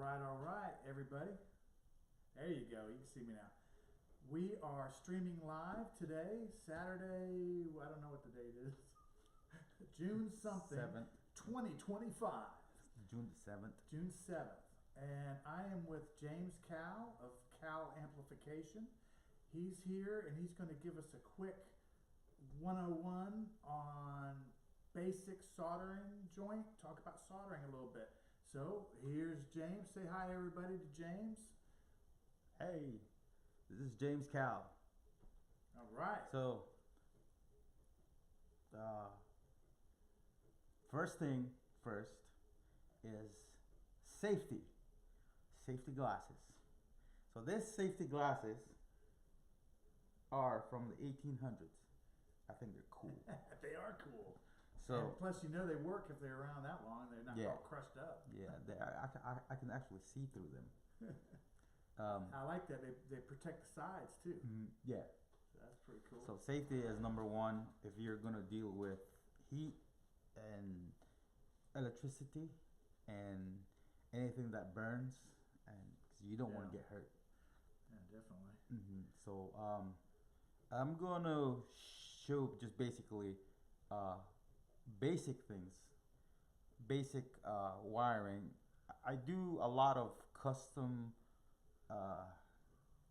all right, everybody. There you go. You can see me now. We are streaming live today, Saturday. I don't know what the date is. June something. 7th. 2025. June 7th. June 7th. And I am with James Cal of Cal Amplification. He's here and he's going to give us a quick 101 on basic soldering joint. Talk about soldering a little bit. So here's James. Say hi, everybody, to James. Hey, this is James Cal. All right. So, first thing first is safety. Safety glasses. So these safety glasses are from the 1800s. I think they're cool. They are cool. So and plus, you know they work if they're around that long. They're not all crushed up. Yeah, I can actually see through them. I like that. They protect the sides too. Yeah. So that's pretty cool. So safety is number one if you're gonna deal with heat and electricity and anything that burns, and you don't want to get hurt. Yeah, definitely. So I'm gonna show just basically basic things, basic wiring. I do a lot of custom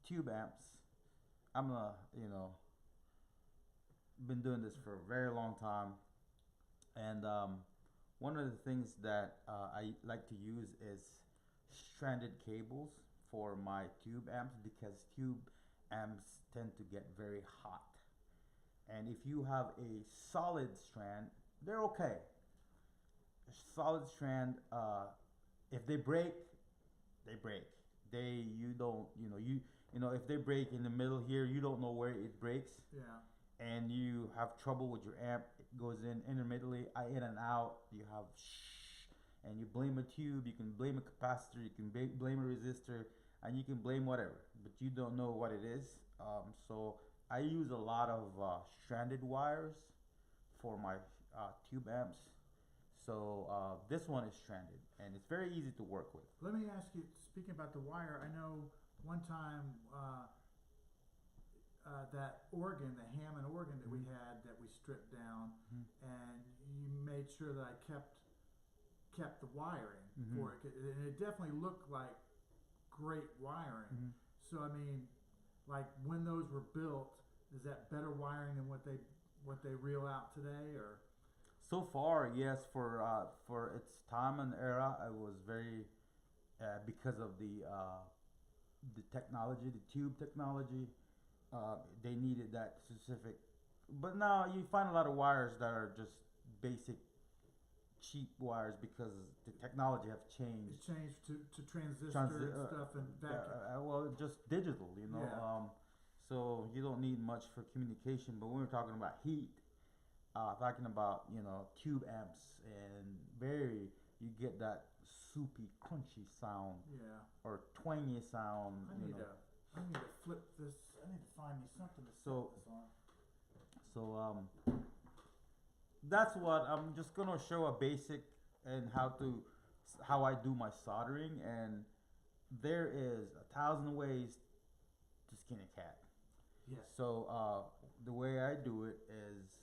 tube amps. I'm been doing this for a very long time, and one of the things that I like to use is stranded cables for my tube amps, because tube amps tend to get very hot, and if you have a solid strand, they're okay. A solid strand, if they break, they break. If they break in the middle here, you don't know where it breaks. Yeah. And you have trouble with your amp. It goes in intermittently, in and out. You have and you blame a tube, you can blame a capacitor, you can blame a resistor, and you can blame whatever, but you don't know what it is. So I use a lot of stranded wires for my tube amps. So this one is stranded, and it's very easy to work with. Let me ask you, speaking about the wire, I know one time that organ, the Hammond organ that we had, that we stripped down, and you made sure that I kept the wiring for it, and it definitely looked like great wiring. So I mean, like when those were built, is that better wiring than what they reel out today, or? So far, yes. For its time and era, I was very because of the technology, the tube technology. They needed that specific. But now you find a lot of wires that are just basic, cheap wires because the technology have changed. It's changed to transistor and stuff and vacuum. Well, just digital, Yeah. So you don't need much for communication. But when we're talking about heat, talking about tube amps, and you get that soupy, crunchy sound, or twangy sound. I need to flip this. I need to find me something to set this on. So that's what I'm just gonna show a basic and how I do my soldering, and there is 1,000 ways to skin a cat. Yes. So the way I do it is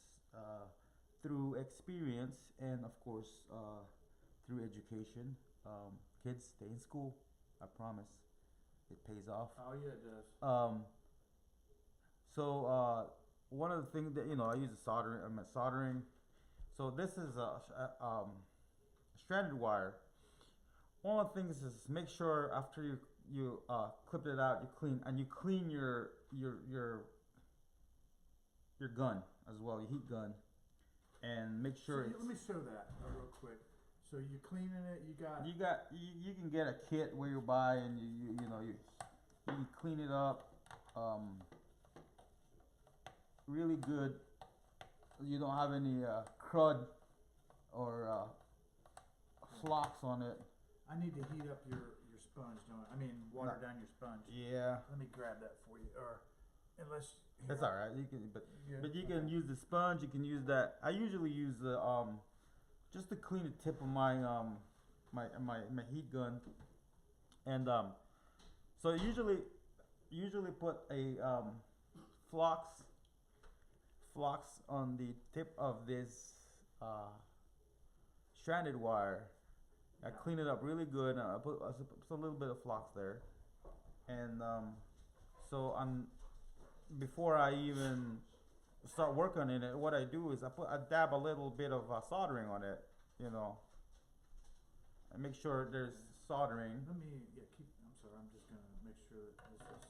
through experience, and of course through education. Kids, stay in school. I promise, it pays off. Oh yeah, it does. So one of the things that I use is soldering. I'm soldering. So this is a stranded wire. One of the things is make sure after you clip it out, you clean your gun as well, your heat gun, and make sure. So let me show that real quick. So you're cleaning it. You can get a kit where you buy, and you clean it up really good. You don't have any crud or flocks on it. I need to heat up your sponge, don't I? I mean, water down your sponge. Yeah. Let me grab that for you, or unless. That's all right. You can, but you can use the sponge. You can use that. I usually use the just to clean the tip of my my heat gun. And so usually put a flux flux on the tip of this uh, stranded wire. I clean it up really good. I put a little bit of flux there, and so on before I even start working on it, what I do is I dab a little bit of soldering on it, you know, and make sure there's soldering. Let me keep. I'm sorry. I'm just gonna make sure that this is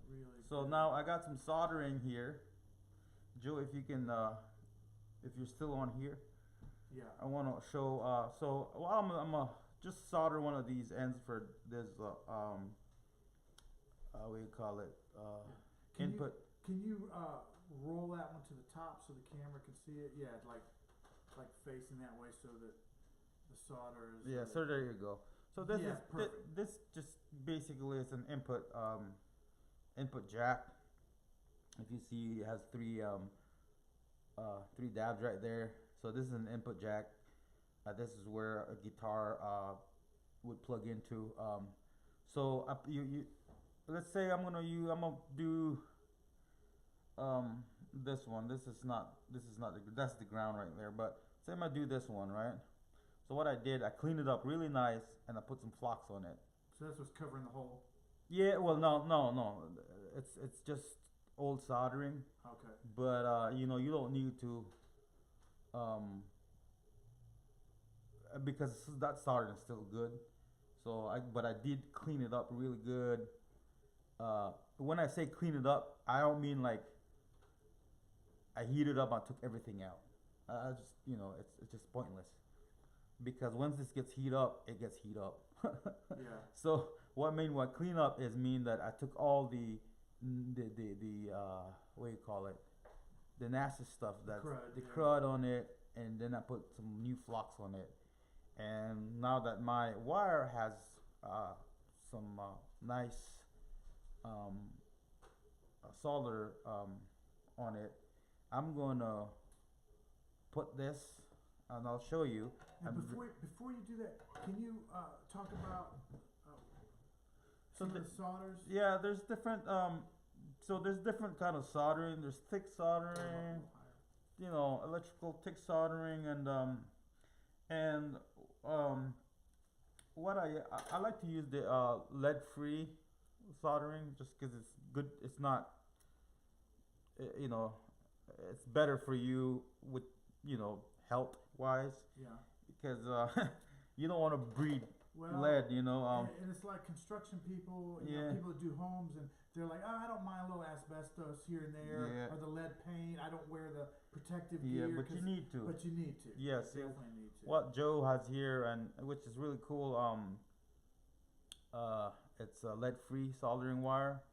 really. So good. now I got some soldering here. Joe, if you can, if you're still on here, Yeah. I want to show. So well, I'm gonna just solder one of these ends for this. What do you call it? Can Input. Can you roll that one to the top so the camera can see it? Yeah, like facing that way so that the solder is. Yeah. So there you go. So this Yeah, is perfect. this just basically is an input input jack. If you see, it has three dabs right there. So this is an input jack. This is where a guitar would plug into. So you let's say I'm gonna do this one. This is not that's the ground right there. But say I'm gonna do this one, right? So what I did, I cleaned it up really nice and I put some flux on it. So that's what's covering the hole. Yeah, well no. It's just old soldering. Okay. But you know, you don't need to because that soldering is still good. So but I did clean it up really good. When I say clean it up, I don't mean like I heated up and took everything out. I just, you know, it's just pointless because once this gets heat up, it gets heat up. Yeah. So what clean up is mean that I took all the what do you call it, the nasty stuff, that's the crud on it, and then I put some new flux on it. And now that my wire has some nice solder on it, I'm gonna put this, and I'll show you. And before you do that, can you talk about some of the solders? Yeah, there's different. So there's different kind of soldering. There's thick soldering, you know, electrical thick soldering, and what I like to use the lead-free soldering just because it's good. It's not, you know, it's better for you with, you know, health wise. Yeah. Because you don't want to breathe lead, you know. And it's like construction people, you Yeah. know, people that do homes, and they're like, oh, I don't mind a little asbestos here and there, Yeah. or the lead paint. I don't wear the protective Yeah, gear. but you need to. But you need to. Yes. You definitely need to. What Joe has here, and which is really cool, it's a lead-free soldering wire,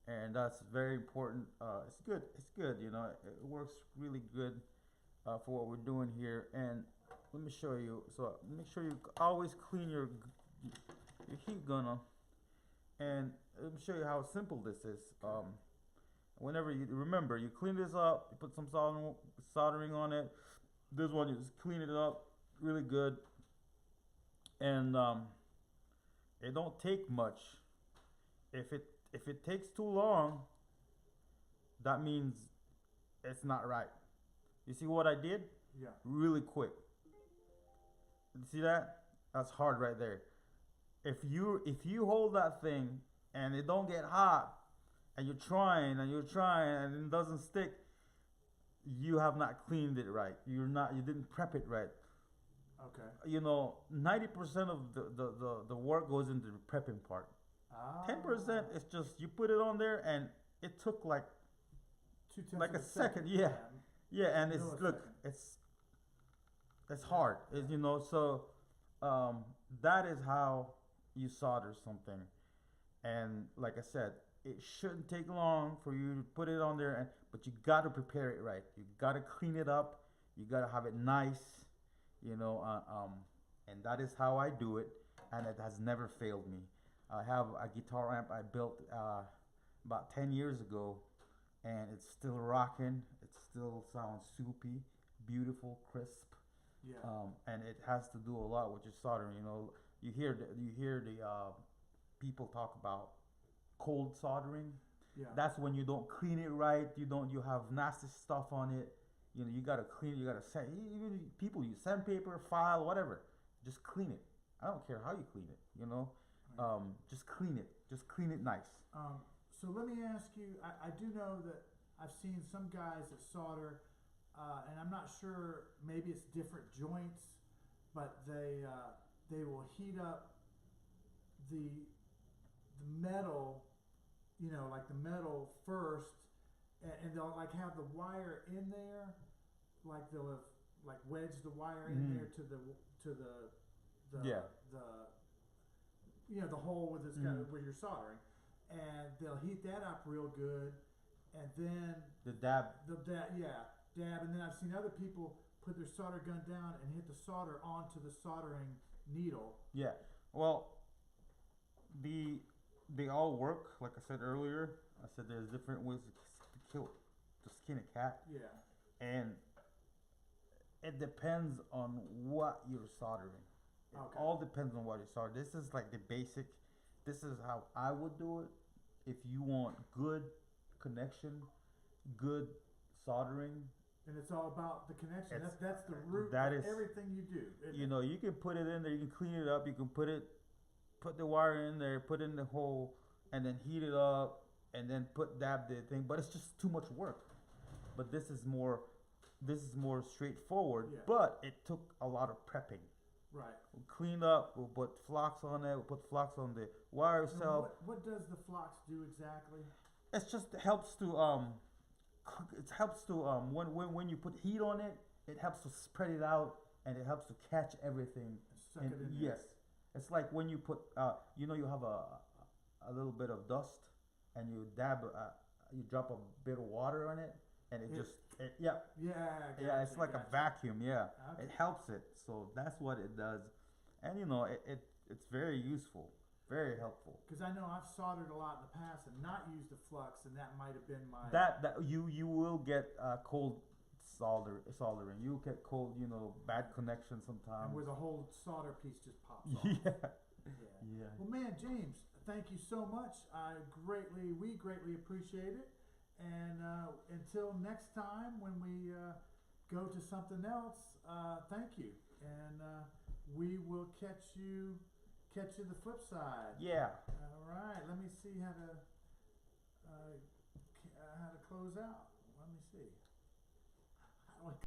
and that's very important. It's good. It's good. You know, it works really good for what we're doing here. And let me show you. So make sure you always clean your heat gunner, and let me show you how simple this is. Whenever you remember, you clean this up, you put some soldering on it. This one, you just clean it up really good, and it don't take much. If it takes too long, that means it's not right. You see what I did? Yeah. Really quick. You see that? That's hard right there. If you hold that thing and it don't get hot, and you're trying and it doesn't stick, you have not cleaned it right. You didn't prep it right. Okay. You know, 90% of the work goes into the prepping part. 10% is just you put it on there, and it took like a second. Yeah. Yeah, and it's it's hard. It's, you know, so that is how you solder something. And like I said, it shouldn't take long for you to put it on there, but you got to prepare it right. You got to clean it up. You got to have it nice, you know, and that is how I do it, and it has never failed me. I have a guitar amp I built about 10 years ago, and it's still rocking. It still sounds soupy, beautiful, crisp. Yeah. And it has to do a lot with your soldering. You know, you hear the people talk about cold soldering. Yeah. That's when you don't clean it right. You have nasty stuff on it. You know, you gotta clean. You gotta sand. Even people use sandpaper, file, whatever. Just clean it. I don't care how you clean it. You know, just clean it. Just clean it nice. So let me ask you. I do know that I've seen some guys that solder, and I'm not sure. Maybe it's different joints, but they will heat up the metal. You know, like the metal first, and they'll like have the wire in there, like they'll have like wedged the wire in there to the Yeah. the hole with this kind of where you're soldering, and they'll heat that up real good, and then The dab. dab, and then I've seen other people put their solder gun down and hit the solder onto the soldering needle. Yeah. Well, they all work. Like I said earlier, I said there's different ways to skin a cat, Yeah. and it depends on what you're soldering. It Okay. all depends on what you're soldering. This is like the basic. This is how I would do it. If you want good connection, good soldering, And it's all about the connection. It's- That's the root that of is- everything you do. you know, you can put it in there. You can clean it up. You can put the wire in there, put it in the hole, and then heat it up, and then dab the thing. But it's just too much work. But this is more straightforward. Yeah. But it took a lot of prepping. Right. We'll clean up. We'll put flocks on it. We'll put flocks on the wire And itself. what does the flux do exactly? It's just helps to when you put heat on it, it helps to spread it out, and it helps to catch everything. Suck it in there. Yes, it's like when you put you know, you have a little bit of dust, and you you drop a bit of water on it, and Yeah. yeah, it's like a vacuum. Yeah, Okay. it helps it. So that's what it does, and you know, it's very useful, very helpful. Because I know I've soldered a lot in the past and not used a flux, and that might have been my. That you will get cold soldering. You get cold, you know, bad connection sometimes. And where the whole solder piece just pops off. Yeah. Well, man, James, thank you so much. We greatly appreciate it. And until next time, when we go to something else, thank you. And we will catch you the flip side. Yeah. All right. Let me see how to close out. Let me see.